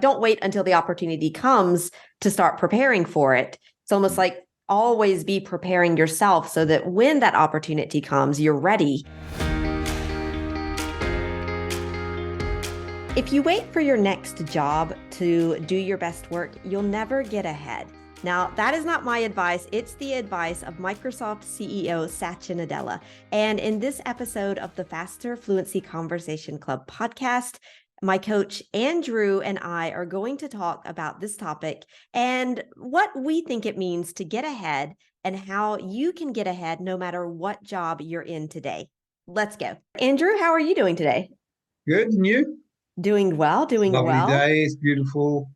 don't wait until the opportunity comes to start preparing for it. It's almost like always be preparing yourself so that when that opportunity comes, you're ready. If you wait for your next job to do your best work, you'll never get ahead. Now, that is not my advice. It's the advice of Microsoft CEO Satya Nadella. And in this episode of the Faster Fluency Conversation Club podcast, my coach Andrew and I are going to talk about this topic and what we think it means to get ahead and how you can get ahead no matter what job you're in today. Let's go. Andrew, how are you doing today? Good, and you? Doing well, doing Lovely well. day, it's beautiful,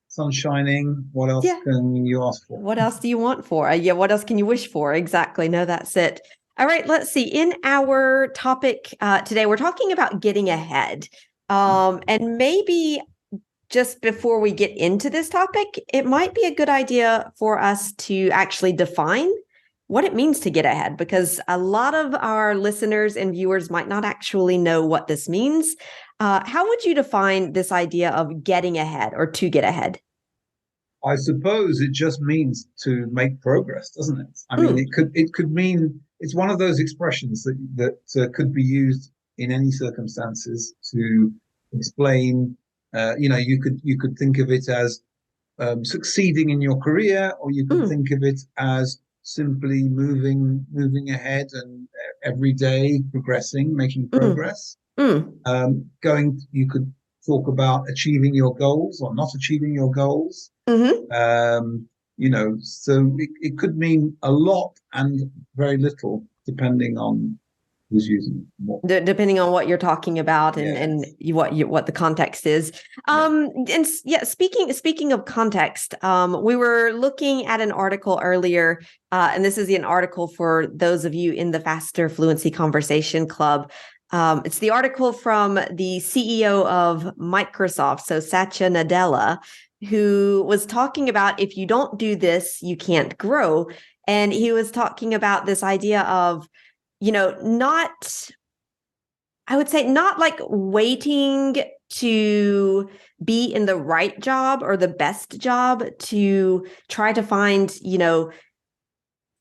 sun shining. What else can you ask for? What else do you want for? What else can you wish for? Exactly. No, that's it. All right, let's see. In our topic today, we're talking about getting ahead. And maybe just before we get into this topic, it might be a good idea for us to actually define what it means to get ahead, because a lot of our listeners and viewers might not actually know what this means. How would you define this idea of getting ahead or to get ahead? I suppose it just means to make progress, doesn't it? I mean, it could mean, it's one of those expressions that could be used in any circumstances to explain. You could think of it as succeeding in your career, or you could think of it as simply moving ahead and every day progressing, making progress. You could talk about achieving your goals or not achieving your goals. So it could mean a lot and very little, depending on who's using it. Depending on what you're talking about and what the context is. Speaking of context, we were looking at an article earlier, and this is an article for those of you in the Faster Fluency Conversation Club. It's the article from the CEO of Microsoft, so Satya Nadella, who was talking about if you don't do this, you can't grow. And he was talking about this idea of, not like waiting to be in the right job or the best job to try to find,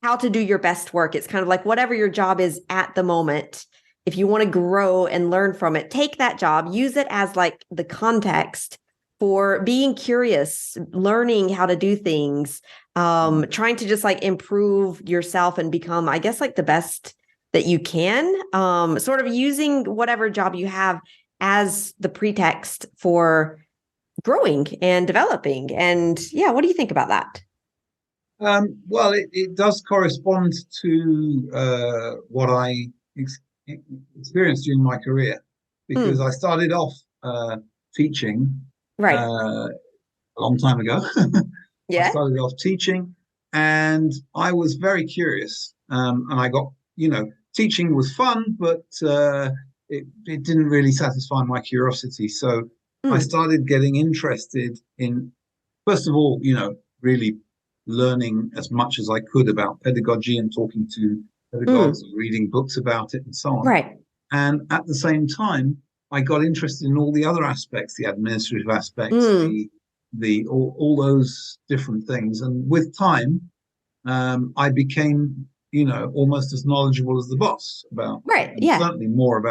how to do your best work. It's kind of like whatever your job is at the moment. If you want to grow and learn from it, take that job, use it as like the context for being curious, learning how to do things, trying to just like improve yourself and become, I guess, like the best that you can, sort of using whatever job you have as the pretext for growing and developing. And what do you think about that? Well, it does correspond to what I experienced during my career, because I started off teaching a long time ago. I started off teaching, and I was very curious, and I got, teaching was fun, but it didn't really satisfy my curiosity. So I started getting interested in, first of all, really learning as much as I could about pedagogy and talking to pedagogues and reading books about it and so on. Right. And at the same time, I got interested in all the other aspects, the administrative aspects, all those different things. And with time, I became, almost as knowledgeable as the boss about, certainly more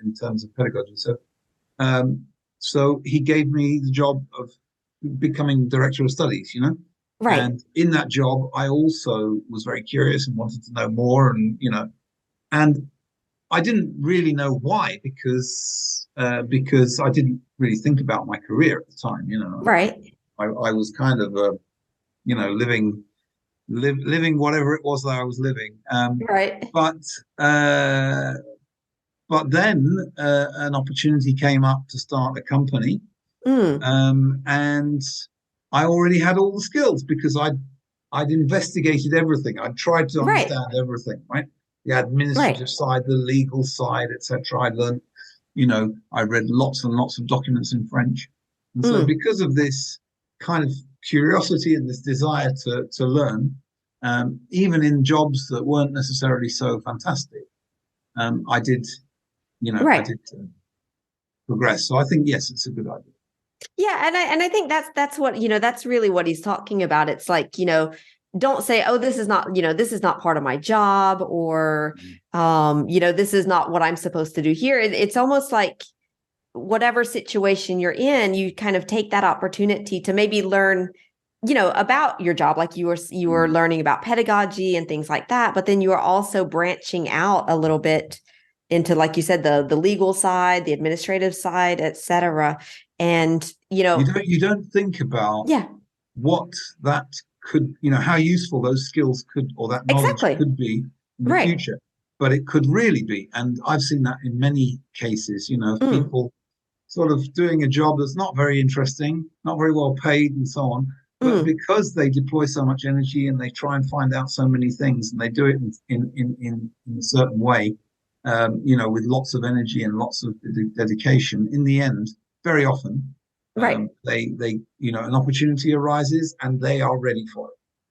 in terms of pedagogy. So he gave me the job of becoming director of studies, Right. And in that job, I also was very curious and wanted to know more, and I didn't really know why, because I didn't really think about my career at the time, Right. I was kind of, living whatever it was that I was living. Right. But then an opportunity came up to start a company, and I already had all the skills because I'd investigated everything. I'd tried to understand everything, right? The administrative side, the legal side, etc. I learned, I read lots and lots of documents in French. And so because of this kind of curiosity and this desire to learn, even in jobs that weren't necessarily so fantastic, I did progress. So I think, yes, it's a good idea. Yeah, and I think that's what, that's really what he's talking about. It's like, don't say, oh, this is not, this is not part of my job, or this is not what I'm supposed to do here. It's almost like whatever situation you're in, you kind of take that opportunity to maybe learn, about your job. Like you were learning about pedagogy and things like that, but then you are also branching out a little bit into, like you said, the legal side, the administrative side, et cetera. And, You don't think about yeah, what that could, how useful those skills could, or that knowledge exactly. could be in the Right. future. But it could really be. And I've seen that in many cases, of Mm, people sort of doing a job that's not very interesting, not very well paid, and so on. But mm, because they deploy so much energy and they try and find out so many things, and they do it in a certain way, with lots of energy and lots of dedication, in the end, very often, right. an opportunity arises and they are ready for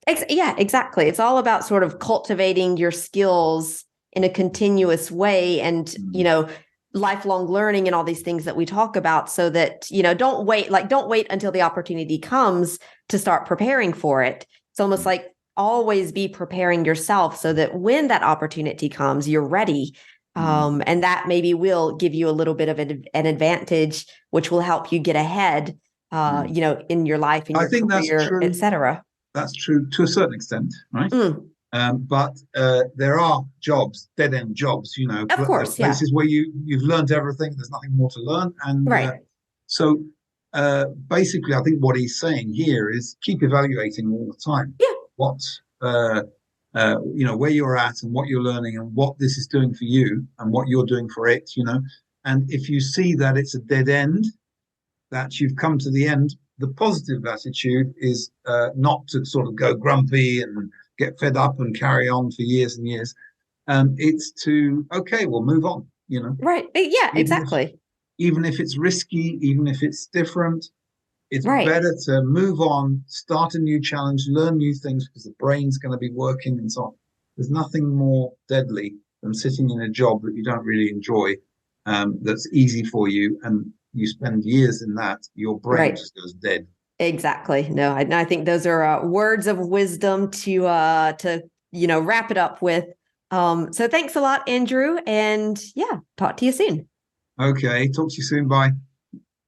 it. Yeah, exactly. It's all about sort of cultivating your skills in a continuous way, and, Mm. lifelong learning and all these things that we talk about, so that, don't wait until the opportunity comes to start preparing for it. It's almost like always be preparing yourself so that when that opportunity comes, you're ready. Mm. And that maybe will give you a little bit of an advantage, which will help you get ahead, Mm. in your life, in I your think that's career, et true. cetera. That's true to a certain extent, right? Mm, But there are jobs, dead end jobs. of course, yeah. Places where you've learned everything. There's nothing more to learn, and Right. so basically, I think what he's saying here is keep evaluating all the time Yeah. what where you're at and what you're learning and what this is doing for you and what you're doing for it. And if you see that it's a dead end, that you've come to the end, the positive attitude is not to sort of go grumpy and get fed up and carry on for years and years. It's to, okay, we'll move on. Right. Yeah, Even if exactly. even if it's risky, even if it's different, it's Right. better to move on, start a new challenge, learn new things, because the brain's going to be working and so on. There's nothing more deadly than sitting in a job that you don't really enjoy, that's easy for you, and you spend years in that, your brain Right. just goes dead. Exactly. No, I think those are words of wisdom to wrap it up with. So thanks a lot, Andrew, and yeah, talk to you soon. Okay, talk to you soon. Bye.